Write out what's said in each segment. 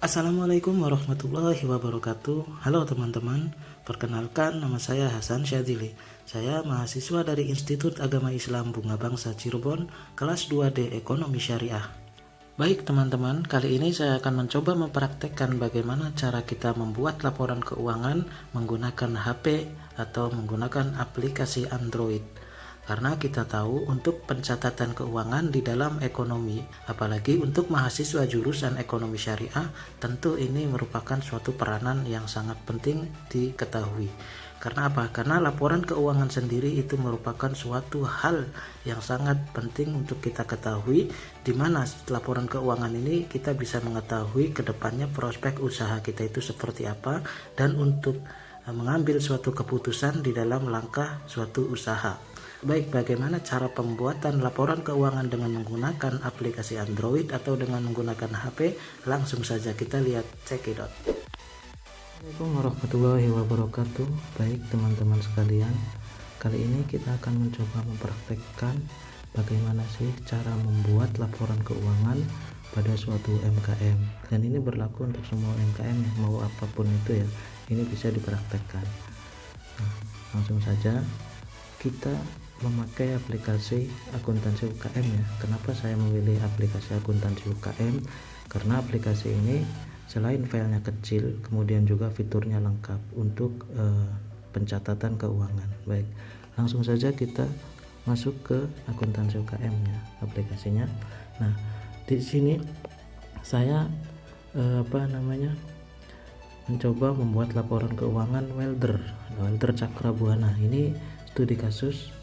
Assalamualaikum warahmatullahi wabarakatuh. Halo teman-teman, perkenalkan nama saya Hasan Syadzili. Saya mahasiswa dari Institut Agama Islam Bunga Bangsa Cirebon, kelas 2D Ekonomi Syariah. Baik teman-teman, kali ini saya akan mencoba mempraktekkan bagaimana cara kita membuat laporan keuangan menggunakan HP atau menggunakan aplikasi Android. Karena kita tahu untuk pencatatan keuangan di dalam ekonomi, apalagi untuk mahasiswa jurusan ekonomi syariah, tentu ini merupakan suatu peranan yang sangat penting diketahui. Karena apa? Karena laporan keuangan sendiri itu merupakan suatu hal yang sangat penting untuk kita ketahui, di mana laporan keuangan ini kita bisa mengetahui ke depannya prospek usaha kita itu seperti apa, dan untuk mengambil suatu keputusan di dalam langkah suatu usaha. Baik, bagaimana cara pembuatan laporan keuangan dengan menggunakan aplikasi Android atau dengan menggunakan HP? Langsung saja kita lihat cekidot. Assalamualaikum warahmatullahi wabarakatuh. Baik teman-teman sekalian, kali ini kita akan mencoba mempraktekkan bagaimana sih cara membuat laporan keuangan pada suatu MKM, dan ini berlaku untuk semua MKM ya, mau apapun itu ya, ini bisa dipraktekkan. Nah, langsung saja kita memakai aplikasi akuntansi UKM ya. Kenapa saya memilih aplikasi akuntansi UKM? Karena aplikasi ini selain filenya kecil, kemudian juga fiturnya lengkap untuk pencatatan keuangan. Baik, langsung saja kita masuk ke akuntansi UKM ya, aplikasinya. Nah, di sini saya mencoba membuat laporan keuangan welder Cakra Buana. Ini studi kasus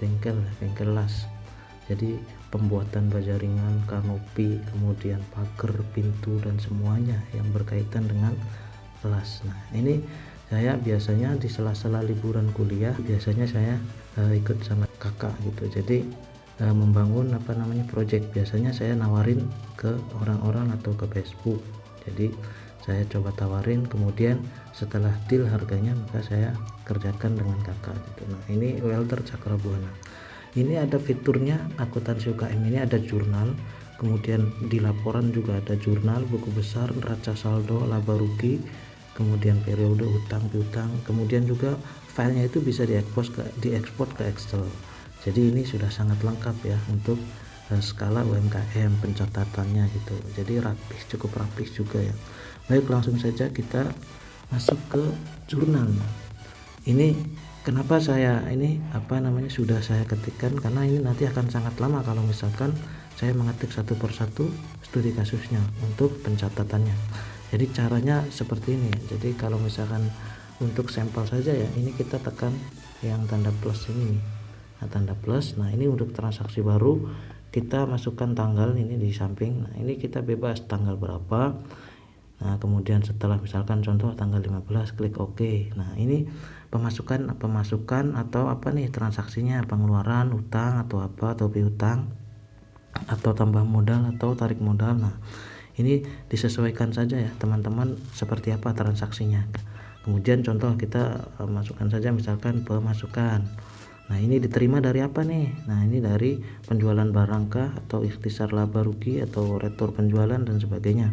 bengkel las. Jadi pembuatan baja ringan, kanopi, kemudian pagar, pintu, dan semuanya yang berkaitan dengan las. Nah, ini saya biasanya di sela-sela liburan kuliah, biasanya saya ikut sama kakak gitu. Jadi membangun project, biasanya saya nawarin ke orang-orang atau ke Facebook. Jadi saya coba tawarin, kemudian setelah deal harganya maka saya kerjakan dengan kakak gitu. Nah, ini welder Cakra Buana. Ini ada fiturnya akuntansi UKM, ini ada jurnal, kemudian di laporan juga ada jurnal, buku besar, neraca saldo, laba rugi, kemudian periode utang piutang, kemudian juga filenya itu bisa diekspor ke Excel. Jadi ini sudah sangat lengkap ya untuk skala UMKM pencatatannya gitu. Jadi cukup rapih juga ya. Baik, langsung saja kita masuk ke jurnal. Ini kenapa saya sudah saya ketikkan, karena ini nanti akan sangat lama kalau misalkan saya mengetik satu persatu studi kasusnya untuk pencatatannya. Jadi caranya seperti ini. Jadi kalau misalkan untuk sampel saja ya, ini kita tekan yang tanda plus ini nih. Nah, tanda plus. Nah, ini untuk transaksi baru kita masukkan tanggal ini di samping. Nah, ini kita bebas tanggal berapa. Nah, kemudian setelah misalkan contoh tanggal 15, klik OK. Nah, ini pemasukan atau transaksinya, pengeluaran, utang atau piutang, atau tambah modal atau tarik modal. Nah, ini disesuaikan saja ya teman-teman seperti apa transaksinya. Kemudian contoh kita masukkan saja misalkan pemasukan. Nah, ini diterima dari apa nih? Nah, ini dari penjualan barang kah, atau ikhtisar laba rugi, atau retur penjualan dan sebagainya.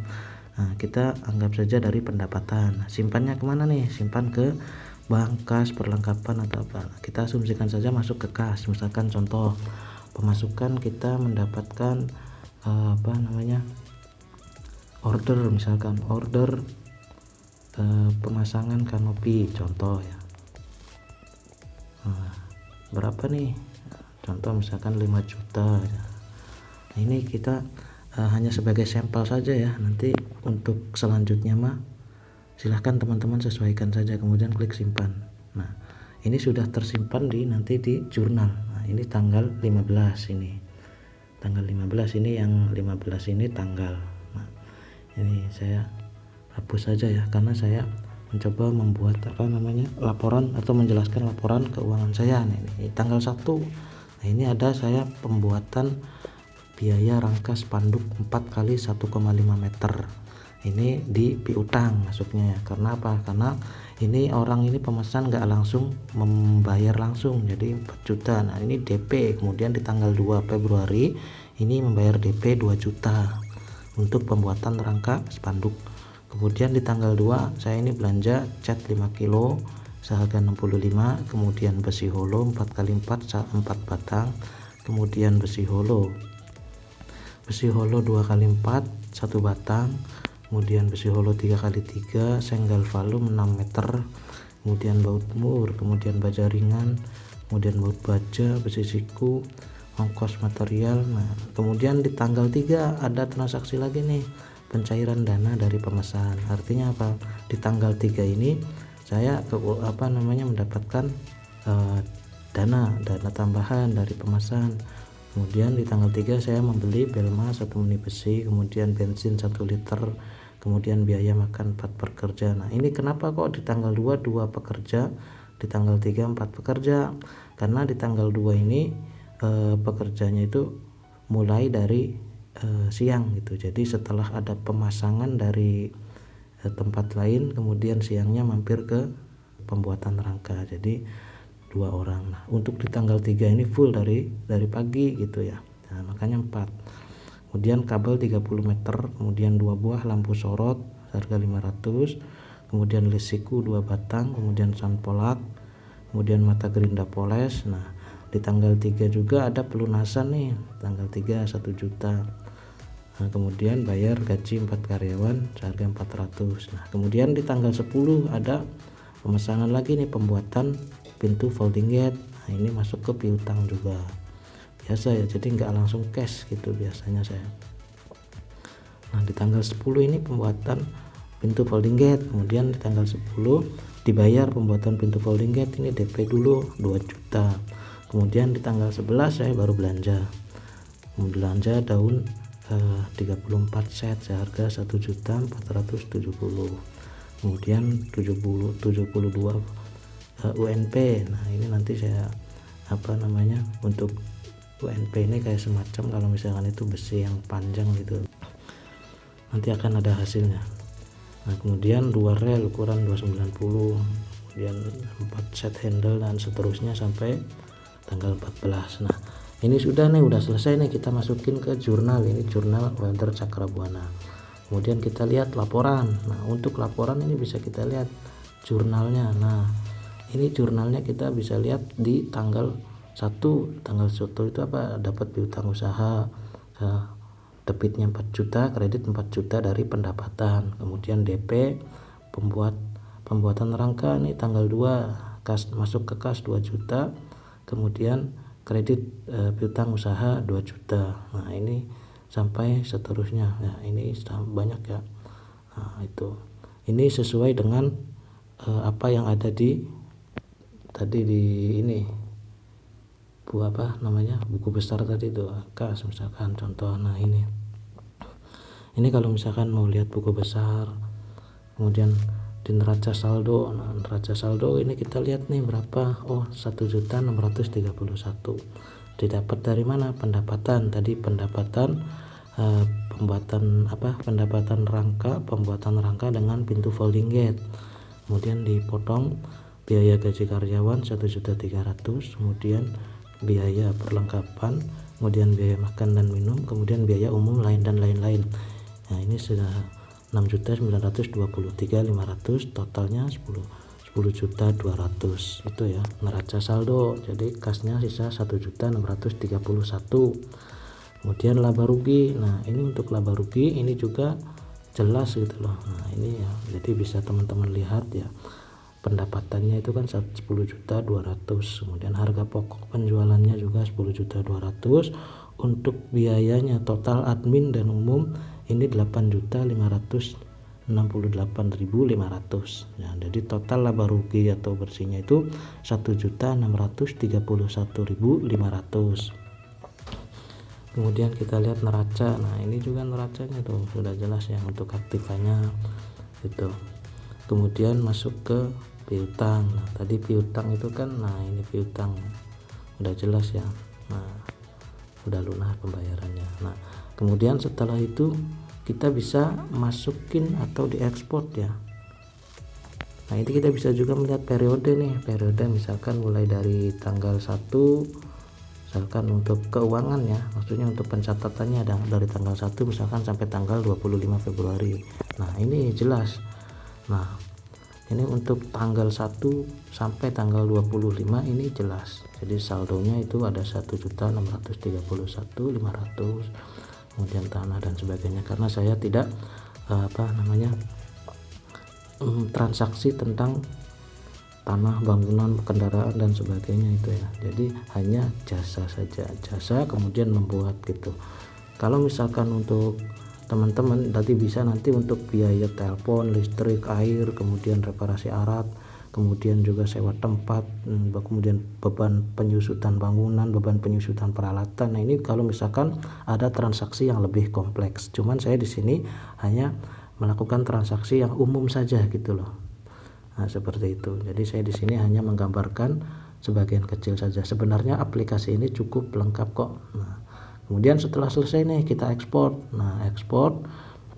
Nah, kita anggap saja dari pendapatan. Simpannya kemana nih? Simpan ke bank, kas, perlengkapan atau apa. Nah, kita asumsikan saja masuk ke kas. Misalkan contoh pemasukan kita mendapatkan order pemasangan kanopi contoh ya. Nah, berapa nih? Contoh misalkan 5 juta. Nah, ini kita hanya sebagai sampel saja ya. Nanti untuk selanjutnya silahkan teman-teman sesuaikan saja, kemudian klik simpan. Nah, ini sudah tersimpan nanti di jurnal. Nah, ini tanggal 15 ini. Tanggal 15 ini, yang 15 ini tanggal. Nah, ini saya hapus saja ya, karena saya mencoba membuat laporan atau menjelaskan laporan keuangan saya. Nah, ini tanggal 1. Nah, ini ada saya pembuatan biaya rangka spanduk 4 kali 1,5 meter. Ini di piutang masuknya ya. Karena apa? Karena ini orang ini pemesan nggak langsung membayar langsung, jadi 4 juta. Nah, ini DP, kemudian di tanggal 2 Februari ini membayar DP 2 juta. untuk pembuatan rangka spanduk. Kemudian di tanggal 2 saya ini belanja cat 5 kilo seharga 65, kemudian besi holo 4x4 4 batang, kemudian besi holo 2x4 1 batang, kemudian besi holo 3x3, senggal valum 6 meter, kemudian baut mur, kemudian baja ringan, kemudian baut baja, besi siku, ongkos material. Nah, kemudian di tanggal 3 ada transaksi lagi nih, pencairan dana dari pemesan. Artinya apa? Di tanggal 3 ini saya mendapatkan dana tambahan dari pemesan. Kemudian di tanggal 3 saya membeli pelma 1 meni besi, kemudian bensin 1 liter, kemudian biaya makan 4 pekerja. Nah, ini kenapa kok di tanggal 2 pekerja, di tanggal 3 4 pekerja? Karena di tanggal 2 ini pekerjanya itu mulai dari siang gitu. Jadi setelah ada pemasangan dari tempat lain, kemudian siangnya mampir ke pembuatan rangka. Jadi 2 orang. Nah, untuk di tanggal 3 ini full dari pagi gitu ya. Nah, makanya 4. Kemudian kabel 30 meter, kemudian 2 buah lampu sorot harga 500, kemudian lisiku 2 batang, kemudian sanpolak, kemudian mata gerinda poles. Nah, di tanggal 3 juga ada pelunasan nih, tanggal 3 1 juta. Nah, kemudian bayar gaji 4 karyawan seharga 400. Nah, kemudian di tanggal 10 ada pemesanan lagi nih, pembuatan pintu folding gate. Nah, ini masuk ke piutang juga. Biasa ya, jadi nggak langsung cash gitu biasanya saya. Nah, di tanggal 10 ini pembuatan pintu folding gate. Kemudian di tanggal 10 dibayar pembuatan pintu folding gate, ini DP dulu 2 juta. Kemudian di tanggal 11 saya baru belanja daun 34 set seharga 1.470.000. Kemudian 72 UNP. Nah, ini nanti saya untuk UNP ini kayak semacam kalau misalkan itu besi yang panjang gitu, nanti akan ada hasilnya. Nah, kemudian 2 rel ukuran 290, kemudian 4 set handle dan seterusnya sampai tanggal 14. Nah, ini sudah selesai nih, kita masukin ke jurnal. Ini jurnal welder Cakrabuana. Kemudian kita lihat laporan. Nah, untuk laporan ini bisa kita lihat jurnalnya. Nah, ini jurnalnya kita bisa lihat di tanggal 1 itu apa, dapat piutang usaha, debitnya 4 juta, kredit 4 juta dari pendapatan. Kemudian DP pembuatan rangka nih tanggal 2, kas masuk ke kas 2 juta, kemudian kredit piutang usaha 2 juta. Nah, ini sampai seterusnya. Nah, ini banyak ya. Nah, itu ini sesuai dengan apa yang ada di ini buku besar tadi itu, kas misalkan contoh. Nah, ini kalau misalkan mau lihat buku besar, kemudian di neraca saldo. Nah, neraca saldo ini kita lihat nih berapa, 1.631.000. Didapat dari mana? Pendapatan tadi, pendapatan pembuatan rangka dengan pintu folding gate. Kemudian dipotong biaya gaji karyawan 1.300.000, kemudian biaya perlengkapan, kemudian biaya makan dan minum, kemudian biaya umum lain dan lain-lain. Nah, ini sudah 6.923.500, totalnya 10.200.000 itu ya neraca saldo. Jadi kasnya sisa 1.631.000. Kemudian laba rugi. Nah, ini untuk laba rugi ini juga jelas gitu loh. Nah, ini ya, jadi bisa teman-teman lihat ya, pendapatannya itu kan 10.200.000, kemudian harga pokok penjualannya juga 10.200.000. Untuk biayanya total admin dan umum ini 8.568.500. Nah, jadi total laba rugi atau bersihnya itu 1.631.500. Kemudian kita lihat neraca. Nah, ini juga neracanya tuh sudah jelas ya untuk aktifanya itu. Kemudian masuk ke piutang. Nah, tadi piutang itu kan, nah ini piutang udah jelas ya. Nah, udah lunas pembayarannya. Nah, kemudian setelah itu kita bisa masukin atau diekspor ya. Nah, ini kita bisa juga melihat periode nih, periode misalkan mulai dari tanggal 1 misalkan untuk keuangan ya, maksudnya untuk pencatatannya ada dari tanggal 1 misalkan sampai tanggal 25 Februari. Nah ini jelas. Nah ini untuk tanggal 1 sampai tanggal 25 ini jelas, jadi saldonya itu ada 1.631.500, kemudian tanah dan sebagainya, karena saya tidak transaksi tentang tanah, bangunan, kendaraan dan sebagainya itu ya, jadi hanya jasa saja, jasa kemudian membuat gitu. Kalau misalkan untuk teman-teman nanti bisa nanti untuk biaya telepon, listrik, air, kemudian reparasi alat, kemudian juga sewa tempat, kemudian beban penyusutan bangunan, beban penyusutan peralatan. Nah ini kalau misalkan ada transaksi yang lebih kompleks, cuman saya di sini hanya melakukan transaksi yang umum saja gitu loh. Nah seperti itu, jadi saya di sini hanya menggambarkan sebagian kecil saja. Sebenarnya aplikasi ini cukup lengkap kok. Nah kemudian setelah selesai nih kita ekspor. Nah ekspor,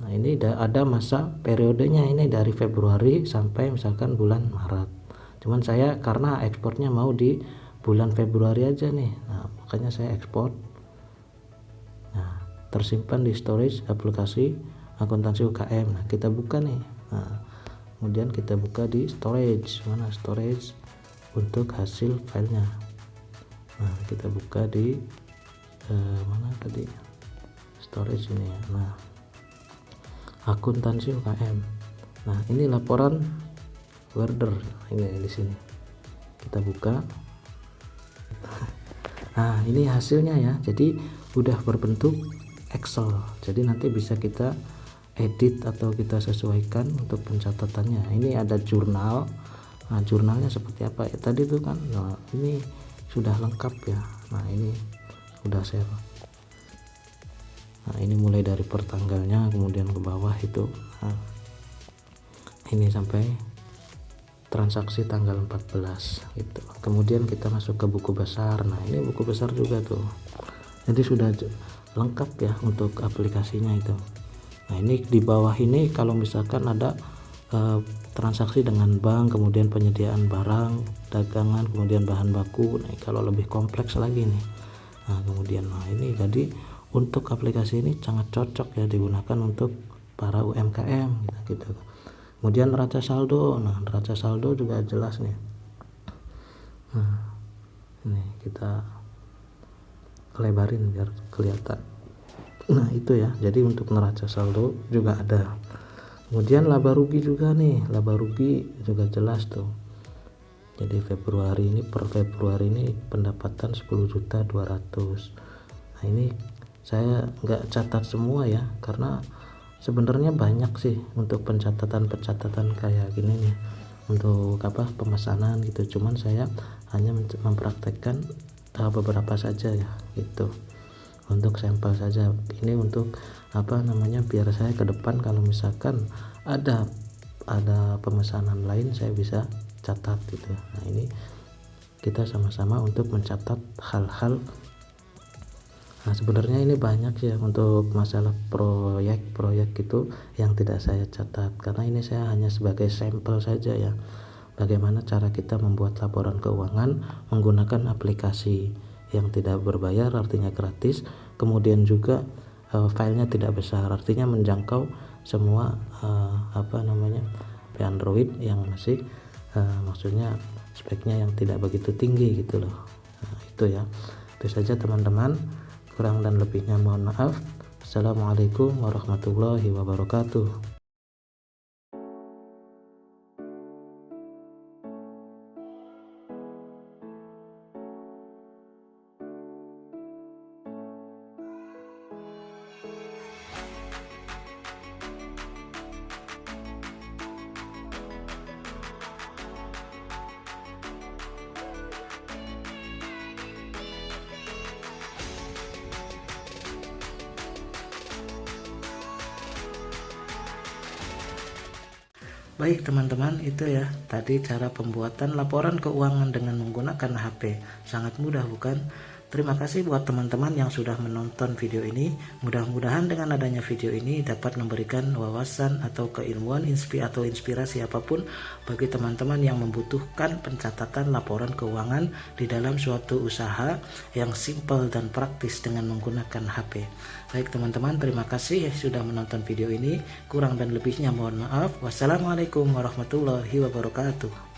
nah ini ada masa periodenya, ini dari Februari sampai misalkan bulan Maret. Cuman saya karena ekspornya mau di bulan Februari aja nih, nah makanya saya ekspor. Nah tersimpan di storage aplikasi akuntansi UKM. Nah kita buka nih. Nah kemudian kita buka di storage, mana storage untuk hasil filenya. Nah kita buka di mana tadi, storage ini ya. Nah akuntansi UKM. Nah ini laporan order, ini di sini kita buka. Nah ini hasilnya ya, jadi udah berbentuk Excel, jadi nanti bisa kita edit atau kita sesuaikan untuk pencatatannya. Ini ada jurnal. Nah jurnalnya seperti apa ya tadi itu kan. Nah ini sudah lengkap ya. Nah ini sudah saya, nah ini mulai dari pertanggalnya kemudian ke bawah itu. Nah, ini sampai transaksi tanggal 14 gitu. Kemudian kita masuk ke buku besar. Nah ini buku besar juga tuh, jadi sudah lengkap ya untuk aplikasinya itu. Nah ini di bawah ini kalau misalkan ada transaksi dengan bank, kemudian penyediaan barang dagangan, kemudian bahan baku. Nah kalau lebih kompleks lagi nih. Nah kemudian ini jadi untuk aplikasi ini sangat cocok ya digunakan untuk para UMKM gitu. Kemudian neraca saldo. Nah neraca saldo juga jelas nih. Nah ini kita lebarin biar kelihatan. Nah itu ya, jadi untuk neraca saldo juga ada. Kemudian laba rugi juga nih, laba rugi juga jelas tuh. Jadi Februari ini, per Februari ini pendapatan 10.200.000. Nah ini saya nggak catat semua ya, karena sebenarnya banyak sih untuk pencatatan kayak gini nih, untuk pemesanan gitu. Cuman saya hanya mempraktekkan beberapa saja ya gitu, untuk sampel saja. Ini untuk biar saya ke depan kalau misalkan ada pemesanan lain saya bisa catat gitu. Nah ini kita sama-sama untuk mencatat hal-hal. Nah sebenarnya ini banyak ya untuk masalah proyek gitu yang tidak saya catat, karena ini saya hanya sebagai sampel saja ya, bagaimana cara kita membuat laporan keuangan menggunakan aplikasi yang tidak berbayar, artinya gratis. Kemudian juga filenya tidak besar, artinya menjangkau semua Android yang masih maksudnya speknya yang tidak begitu tinggi gitu loh. Nah itu ya, itu saja teman-teman, kurang dan lebihnya mohon maaf. Assalamualaikum warahmatullahi wabarakatuh. Baik teman-teman, itu ya tadi cara pembuatan laporan keuangan dengan menggunakan HP. Sangat mudah bukan? Terima kasih buat teman-teman yang sudah menonton video ini. Mudah-mudahan dengan adanya video ini dapat memberikan wawasan atau keilmuan atau inspirasi apapun bagi teman-teman yang membutuhkan pencatatan laporan keuangan di dalam suatu usaha yang simpel dan praktis dengan menggunakan HP. Baik teman-teman, terima kasih sudah menonton video ini. Kurang dan lebihnya mohon maaf. Wassalamualaikum warahmatullahi wabarakatuh.